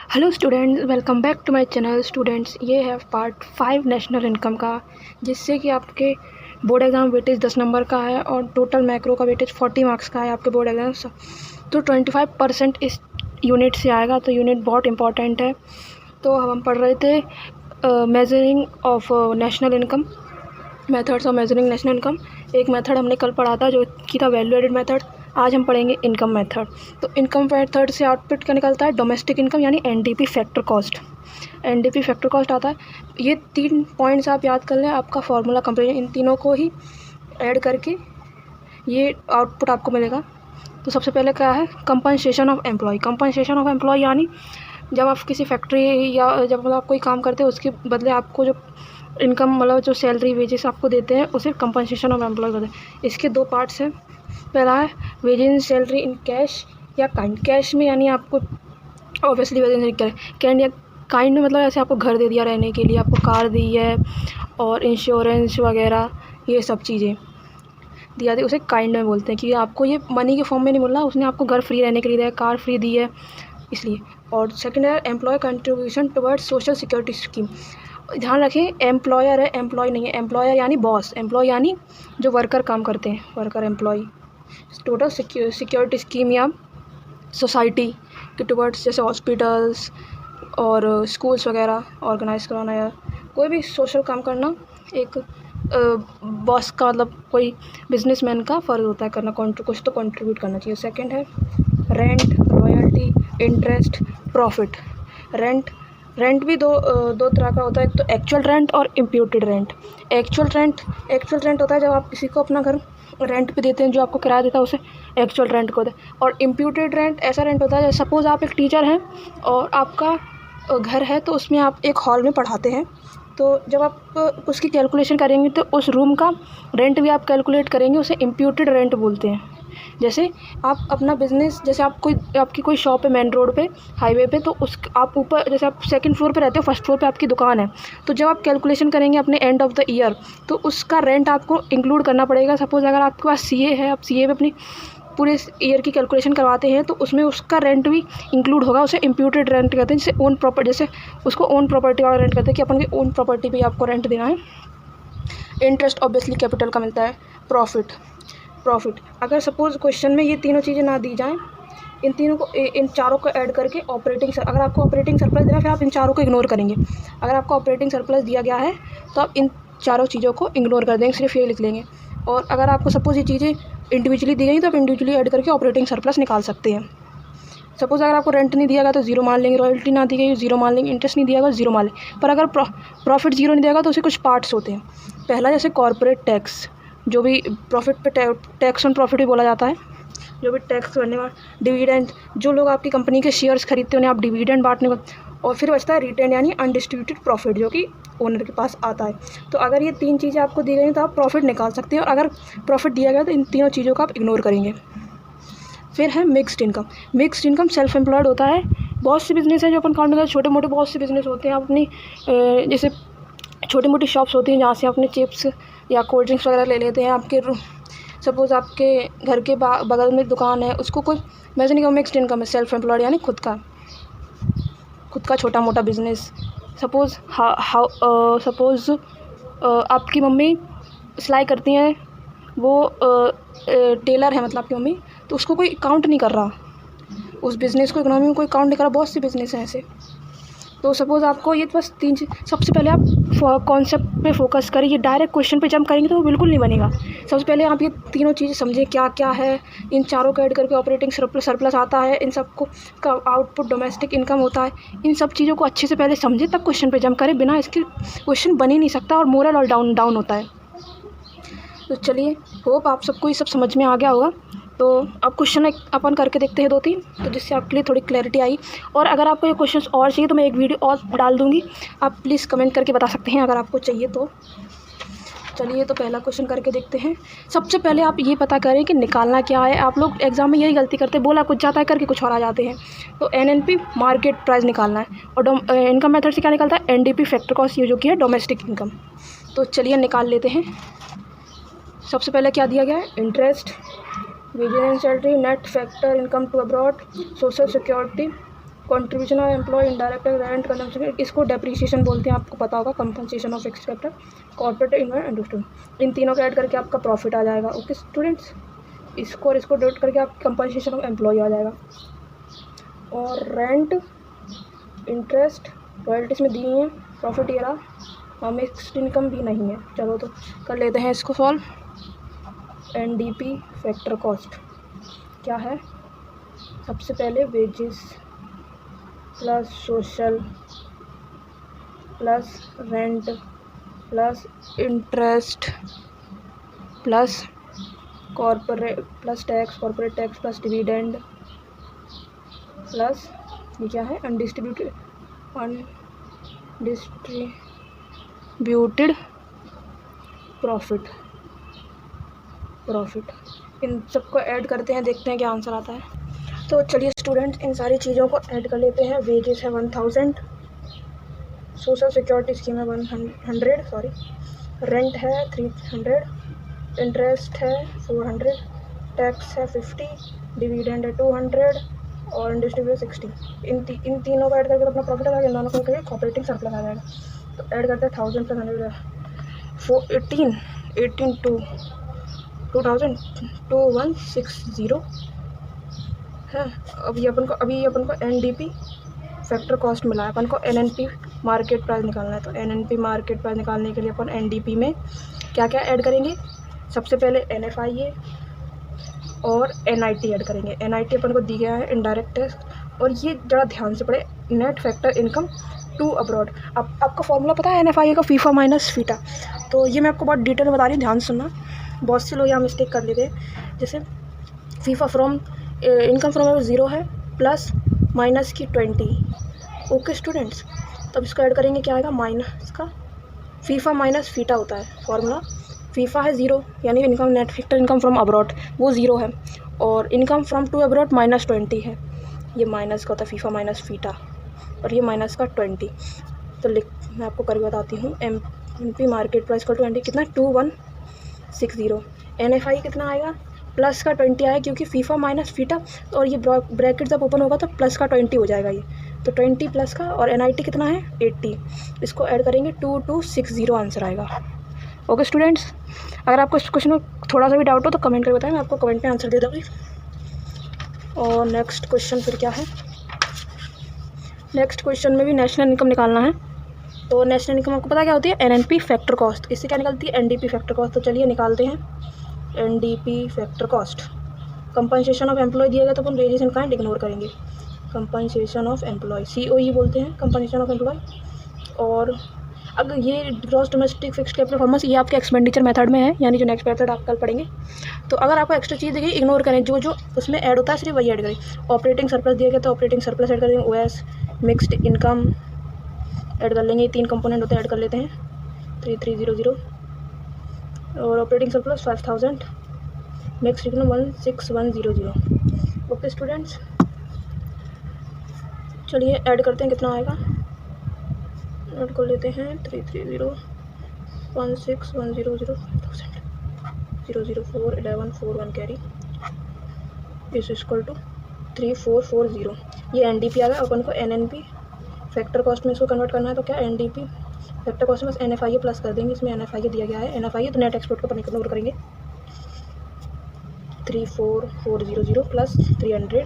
Hello students, welcome back to my channel. Students, ये है part 5 national income का, जिससे कि आपके बोर्ड एग्ज़ाम वेटेज 10 नंबर का है और टोटल मैक्रो का वेटेज 40 मार्क्स का है आपके बोर्ड एग्ज़ाम। तो 25% इस यूनिट से आएगा, तो यूनिट बहुत इंपॉर्टेंट है। तो हम पढ़ रहे थे measuring of national income, methods of measuring national income. एक मेथड हमने कल पढ़ा था जो कि था वैल्यू एडेड मेथड। आज हम पढ़ेंगे इनकम मेथड। तो इनकम मेथड से आउटपुट क्या निकलता है? डोमेस्टिक इनकम यानी NDP factor cost. NDP factor cost आता है। ये 3 पॉइंट्स आप याद कर लें, आपका फार्मूला कंपेरिजन, इन तीनों को ही ऐड करके ये आउटपुट आपको मिलेगा। तो सबसे पहले क्या है? Compensation of employee. Compensation of employee यानी जब आप किसी फैक्ट्री या जब आप कोई काम करते हैं उसके बदले आपको जो इनकम मतलब जो सैलरी वेजेस आपको देते हैं उसे कंपनसेशन ऑफ एम्प्लॉय कहते हैं। इसके 2 पार्ट्स हैं। पहला है wages in salary in cash या काइंड। कैश में यानी आपको ऑब्वियसली वेजेस इन कैंड या काइंड में मतलब ऐसे आपको घर दे दिया रहने के लिए, आपको कार दी है और इंश्योरेंस वगैरह ये सब चीज़ें दिया दी, उसे काइंड में बोलते हैं कि आपको ये मनी के फॉर्म में नहीं मिल रहा, उसने आपको घर फ्री रहने के लिए दिया है, कार फ्री दी है, इसलिए। और सेकेंड है employee contribution towards social security scheme. ध्यान रखें, एम्प्लॉयर है, एम्प्लॉय नहीं है। एम्प्लॉयर यानी बॉस, एम्प्लॉय यानी जो वर्कर काम करते हैं, worker employee. Total security scheme या सोसाइटी के टुवर्ड्स, जैसे हॉस्पिटल्स और स्कूल्स वगैरह ऑर्गेनाइज कराना या कोई भी सोशल काम करना एक बॉस का मतलब कोई बिजनेसमैन का फ़र्ज़ होता है करना, कुछ तो कंट्रीब्यूट करना चाहिए। सेकंड है rent, royalty, interest, profit. Rent भी दो तरह का होता है, एक तो एक्चुअल रेंट और इम्प्यूटेड रेंट। एक्चुअल रेंट होता है जब आप किसी को अपना घर रेंट पे देते हैं, जो आपको किराया देता है उसे एक्चुअल रेंट को होता है। और इम्प्यूटेड रेंट ऐसा रेंट होता है, सपोज़ आप एक टीचर हैं और आपका घर है तो उसमें आप एक हॉल में पढ़ाते हैं, तो जब आप उसकी कैलकुलेशन करेंगे तो उस रूम का रेंट भी आप कैलकुलेट करेंगे, उसे इम्प्यूटेड रेंट बोलते हैं। जैसे आप अपना बिज़नेस, जैसे आपकी कोई शॉप है मेन रोड पे, हाईवे पे, तो आप ऊपर, जैसे आप सेकंड फ्लोर पे रहते हो, फर्स्ट फ्लोर पे आपकी दुकान है, तो जब आप कैलकुलेशन करेंगे अपने एंड ऑफ द ईयर तो उसका रेंट आपको इंक्लूड करना पड़ेगा। सपोज़ अगर आपके पास सीए है, आप सीए पे अपनी पूरे ईयर की कैलकुलेशन करवाते हैं तो उसमें उसका रेंट भी इंक्लूड होगा, उसे इम्प्यूटेड रेंट कहते हैं। जैसे ओन प्रॉपर्टी, जैसे उसको ओन प्रॉपर्टी वाला रेंट कहते हैं कि अपन की ओन प्रॉपर्टी पे आपको रेंट देना है। इंटरेस्ट ऑब्वियसली कैपिटल का मिलता है। प्रॉफिट अगर सपोज़ क्वेश्चन में ये तीनों चीज़ें ना दी जाएँ, इन चारों को ऐड करके अगर आपको ऑपरेटिंग सरप्लस देना है फिर आप इन चारों को इग्नोर करेंगे। अगर आपको ऑपरेटिंग सरप्लस दिया गया है तो आप इन चारों चीज़ों को इग्नोर कर देंगे, सिर्फ ये लिख लेंगे। और अगर आपको सपोज़ ये चीज़ें इंडिविजुअली दी गई तो आप इंडिविजुअली ऐड करके ऑपरेटिंग सरप्लस निकाल सकते हैं। सपोज़ अगर आपको रेंट नहीं दिया गया तो ज़ीरो मान लेंगे, रॉयल्टी ना दी गई ज़ीरो मान लेंगे, इंटरेस्ट नहीं दिया गया ज़ीरो मान लेंगे। पर अगर प्रॉफिट ज़ीरो नहीं दिया गया तो उसके कुछ पार्ट्स होते हैं। पहला जैसे कॉर्पोरेट टैक्स, जो भी प्रॉफिट पे टैक्स ऑन प्रॉफिट भी बोला जाता है, जो भी टैक्स बनने वाला। डिविडेंड, जो लोग आपकी कंपनी के शेयर्स खरीदते हैं उन्हें आप डिविडेंड बांटने को। और फिर बचता है रिटेन यानी अनडिस्ट्रीब्यूटेड प्रॉफिट, जो कि ओनर के पास आता है। तो अगर ये 3 चीज़ें आपको दी गई तो आप प्रॉफिट निकाल सकते हैं, और अगर प्रॉफिट दिया गया तो इन तीनों चीज़ों को आप इग्नोर करेंगे। फिर है मिक्स्ड इनकम सेल्फ एम्प्लॉयड होता है। बहुत से बिज़नेस हैं जो अपन काउंट करते हैं, छोटे मोटे बहुत से बिज़नेस होते हैं। आप अपनी जैसे छोटी मोटी शॉप्स होती हैं जहाँ से अपने चिप्स या कोल्ड ड्रिंक्स वगैरह ले लेते हैं। आपके सपोज़ आपके घर के बगल में दुकान है, उसको कोई मेजरिंग ऑफ मिक्स्ड इनकम है। सेल्फ एम्प्लॉयड यानी खुद का छोटा मोटा बिज़नेस। सपोज़ आपकी मम्मी सिलाई करती हैं, वो टेलर है मतलब आपकी मम्मी, तो उसको कोई काउंट नहीं कर रहा, उस बिज़नेस को इकोनॉमी में कोई काउंट नहीं कर रहा। बहुत से बिज़नेस हैं ऐसे। तो सपोज़ आपको ये बस 3 चीज़, सबसे पहले आप कॉन्सेप्ट पे फोकस करिए। डायरेक्ट क्वेश्चन पे जंप करेंगे तो वो बिल्कुल नहीं बनेगा। सबसे पहले आप ये तीनों चीज़ें समझें क्या क्या है। इन चारों को ऐड करके ऑपरेटिंग सरप्लस आता है, इन सबको का आउटपुट डोमेस्टिक इनकम होता है। इन सब चीज़ों को अच्छे से पहले समझें तब क्वेश्चन पे जंप करें, बिना इसके क्वेश्चन बन ही नहीं सकता और मोरल और डाउन होता है। तो चलिए, होप आप सबको ये सब समझ में आ गया होगा। तो अब क्वेश्चन अपन करके देखते हैं 2-3, तो जिससे आपके लिए थोड़ी क्लैरिटी आई। और अगर आपको ये क्वेश्चंस और चाहिए तो मैं एक वीडियो और डाल दूँगी, आप प्लीज़ कमेंट करके बता सकते हैं अगर आपको चाहिए तो। चलिए, तो पहला क्वेश्चन करके देखते हैं। सबसे पहले आप ये पता करें कि निकालना क्या है। आप लोग एग्जाम में यही गलती करते हैं, बोला कुछ जाता है करके कुछ और आ जाते हैं। तो एनएनपी मार्केट प्राइस निकालना है, और इनकम मेथड से क्या निकलता है? एनडीपी फैक्टर कॉस्ट, ये जो कि है डोमेस्टिक इनकम। तो चलिए निकाल लेते हैं। सबसे पहले क्या दिया गया है? Interest, wages and salary, net factor, income to abroad, social security, contribution of employ, indirect rent, consumption, इसको डेप्रिसिएशन बोलते हैं, आपको पता होगा। Compensation of fixed capital, corporate investment, industry, इन तीनों को ऐड करके आपका प्रॉफिट आ जाएगा। ओके स्टूडेंट्स, इसको और इसको डोट करके आप कंपनसेशन ऑफ एम्प्लॉय आ जाएगा। और रेंट, इंटरेस्ट, रॉयल्टीज में दी हुई है, प्रॉफिट ये रहा, और मिक्स्ड इनकम भी नहीं है। चलो तो कर लेते हैं इसको सॉल्व। एनडीपी फैक्टर कॉस्ट क्या है? सबसे पहले wages plus social plus rent plus interest plus corporate plus tax, corporate tax plus dividend plus ये क्या है? Undistributed profit. इन सबको ऐड करते हैं, देखते हैं क्या आंसर आता है। तो चलिए स्टूडेंट, इन सारी चीज़ों को ऐड कर लेते हैं। वेजेस है 1000, सोशल सिक्योरिटी स्कीम है 100, रेंट है 300, इंटरेस्ट है 400, टैक्स है 50, डिविडेंड है 200 और डिस्ट्रीब्यूट 60। इन तीनों को ऐड करके तो अपना प्रॉफिट आ जाएगा। इन दोनों को करके ऑपरेटिंग सरप्लस आ जाएगा। तो ऐड करते हैं 1000 प्लस 100 18 टू 2000 2160 है। अभी अपन को एनडीपी फैक्टर कॉस्ट मिला है, अपन को एनएनपी मार्केट प्राइस निकालना है। तो एनएनपी मार्केट प्राइस निकालने के लिए अपन एनडीपी में क्या क्या ऐड करेंगे? सबसे पहले एनएफआईए और एनआईटी ऐड करेंगे। एनआईटी अपन को दी गया है इनडायरेक्ट टैक्स, और ये ज़रा ध्यान से पढ़े, net factor income to abroad. अब आपका फॉर्मूला पता है एनएफआईए का? FIFA minus FITA. तो ये मैं आपको बहुत डिटेल में बता रही हूँ, ध्यान सुनना। बहुत से लोग यहाँ मिस्टेक कर लेते हैं। जैसे फीफा फ्रॉम इनकम फ्रॉम 0 है प्लस माइनस की 20। ओके स्टूडेंट्स, तब इसको ऐड करेंगे, क्या आएगा? माइनस का फीफा माइनस फीटा होता है फॉर्मूला। फीफा है 0, यानी income net factor income from abroad वो 0 है, और income from to abroad minus 20 है। ये माइनस का होता है फीफा माइनस फीटा, और ये माइनस का 20। तो मैं आपको करके बताती हूँ। एनपी मार्केट प्राइस का 20 कितना? 2160। एनएफआई कितना आएगा? प्लस का 20 आया, क्योंकि फीफा माइनस फीटा, और ये ब्रैकेट जब ओपन होगा तो प्लस का 20 हो जाएगा ये। तो 20 प्लस का, और एनआईटी कितना है? 80। इसको ऐड करेंगे 2260 आंसर आएगा। ओके स्टूडेंट्स, अगर आपको इस क्वेश्चन में थोड़ा सा भी डाउट हो तो कमेंट करके बताएं, मैं आपको कमेंट में आंसर दे दूँगी। और नेक्स्ट क्वेश्चन फिर क्या है? नेक्स्ट क्वेश्चन में भी नेशनल इनकम निकालना है। तो नेशनल इनकम आपको पता क्या होती है? NNP factor cost. इससे क्या निकलती है? NDP factor cost. तो चलिए निकालते हैं NDP factor cost. Compensation of employee दिया गया तो अपन वेजेस एंड काइंड इग्नोर करेंगे। कंपनसेशन ऑफ एम्प्लॉय, सीओई बोलते हैं कंपनसेशन ऑफ एम्प्लॉय। और अगर ये gross domestic fixed capital performance, ये आपके एक्सपेंडिचर मेथड में है, यानी जो नेक्स्ट मेथड आप कल पढ़ेंगे। तो अगर आपको एक्स्ट्रा चीज़ दी गई इग्नोर करें, जो जो उसमें ऐड होता है सिर्फ वही ऐड करें। ऑपरेटिंग सरप्लस दिया गया तो ऑपरेटिंग सरप्लस ऐड कर देंगे। ओएस, मिक्स्ड इनकम ऐड कर लेंगे। 3 कंपोनेंट होते हैं, ऐड कर लेते हैं 3300, और operating surplus 5000, mixed income 16100। Okay students, चलिए ऐड करते हैं, कितना आएगा? ऐड कर लेते हैं 330 16100 004 1141 कैरी इज इक्वल टू 3440। ये एनडीपी आ गया। अपन को एनएनपी फैक्टर कॉस्ट में इसको कन्वर्ट करना है, तो क्या एनडीपी फैक्टर कॉस्ट में एनएफआईए प्लस कर देंगे। इसमें एनएफआईए दिया गया है, एनएफआईए तो नेट एक्सपोर्ट को अपन इग्नोर करेंगे। 34400 प्लस 300,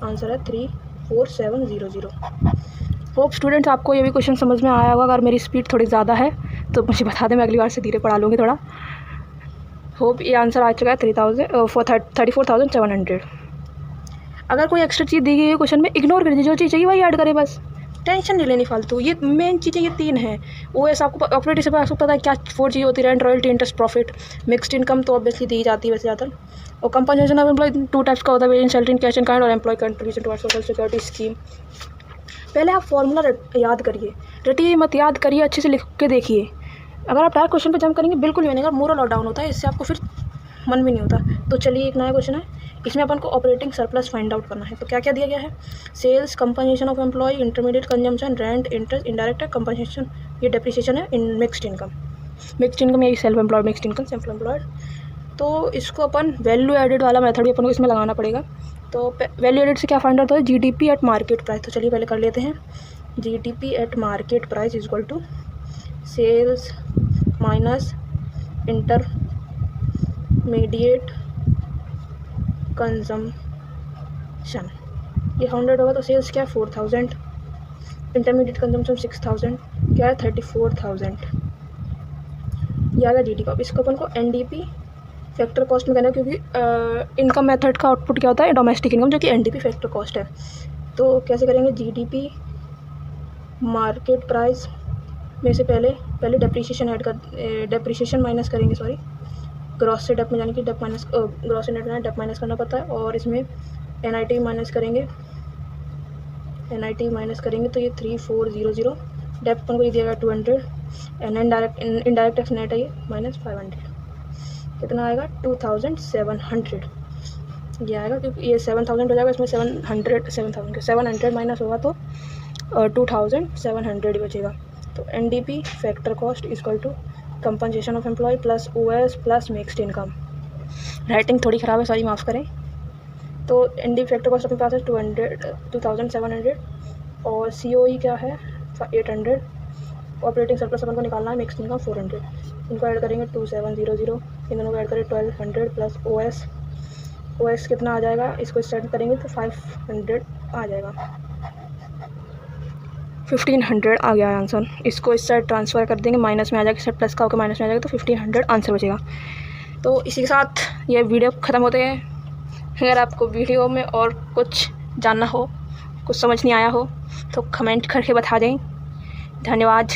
आंसर है 34700। होप स्टूडेंट्स आपको ये भी क्वेश्चन समझ में आया होगा। अगर मेरी स्पीड थोड़ी ज़्यादा है तो मुझे बता दें, मैं अगली बार से धीरे पढ़ा लूँगी थोड़ा। होप ये आंसर आ चुका है 34,700। अगर कोई एक्स्ट्रा चीज़ दी गई है क्वेश्चन में, इग्नोर कर दीजिए, जो चीज़ चाहिए वही ऐड करें, बस टेंशन नहीं लेनी फालतू। ये मेन चीज़ें ये 3 हैं। ओएस आपको ऑपरेटिंग से आपको पता है क्या 4 चीज़ें होती है? Rent, royalty, interest, profit. Mixed income तो ऑब्वियसली दी जाती है वैसे ज़्यादा। और कंपनसेशन ऑफ एम्प्लॉय 2 टाइप्स का होता है, wage salary in cash and kind, और employ contribution towards social security scheme. पहले आप फॉर्मूला याद करिए, रटिए मत, याद करिए, अच्छे से लिख के देखिए। अगर आप डायरेक्ट क्वेश्चन पे जंप करेंगे बिल्कुल नहीं बनेगा, मोरल और डाउन होता है, इससे आपको फिर मन भी नहीं होता। तो चलिए एक नया क्वेश्चन है, इसमें अपन को ऑपरेटिंग सरप्लस फाइंड आउट करना है। तो क्या क्या दिया गया है? Sales, compensation of employ, intermediate consumption, rent, interest, indirect compensation, ये डेप्रिसिएशन है। In mixed income, mixed income यही self employed, mixed income self employed. तो इसको अपन वैल्यू एडेड वाला मेथड भी अपन को इसमें लगाना पड़ेगा। तो वैल्यू एडेड से क्या फाइंड आउट होता है, जीडीपी एट मार्केट प्राइस। तो चलिए पहले कर लेते हैं। GDP at market price is equal to sales minus intermediate consumption. ये 100 होगा तो सेल्स क्या है 4000, इंटरमीडिएट कंजम्पशन 6000, क्या है 34000। ये आएगा जीडीपी। अब इसको अपन को एनडीपी फैक्टर कॉस्ट में कहना है, क्योंकि इनकम मेथड का आउटपुट क्या होता है, डोमेस्टिक इनकम, जो कि एनडीपी फैक्टर कॉस्ट है। तो कैसे करेंगे, जीडीपी मार्केट प्राइस में से पहले डेप्रीशिएशन ऐड कर डेप्रीशिएशन माइनस करेंगे, सॉरी, ग्रॉस से डेप में, यानी कि डेप माइनस ग्रॉस से नेट में डेप माइनस करना पड़ता है। और इसमें एनआईटी माइनस करेंगे, तो ये 3400, डेप अपन को ये दिया 200, एंड इनडायरेक्ट टैक्स नेट है ये -500। कितना आएगा 2700 ये आएगा, क्योंकि ये 7000 हो जाएगा, इसमें 700 माइनस होगा तो 2700 ही बचेगा। तो NDP factor cost equal to compensation of employee plus OS plus mixed income. Writing थोड़ी ख़राब है, सॉरी माफ़ करें। तो एनडीपी फैक्टर कॉस्ट अपने पास है 2700 और सीओई क्या है 800, ऑपरेटिंग सरप्लस अपन को निकालना है, मिक्स्ड इनकम 400। इनको ऐड करेंगे 2700, इन दोनों को ऐड करें 1200 प्लस ओएस कितना आ जाएगा, इसको स्टार्ट करेंगे तो 500 आ जाएगा, 1500 आ गया आंसर। इसको इस साइड ट्रांसफ़र कर देंगे, माइनस में आ जाएगा, इस साइड प्लस का होकर माइनस में आ जाएगा, तो 1500 आंसर बचेगा। तो इसी के साथ ये वीडियो ख़त्म होते हैं। अगर आपको वीडियो में और कुछ जानना हो, कुछ समझ नहीं आया हो, तो कमेंट करके बता दें। धन्यवाद।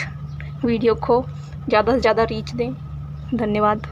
वीडियो को ज़्यादा से ज़्यादा रीच दें। धन्यवाद।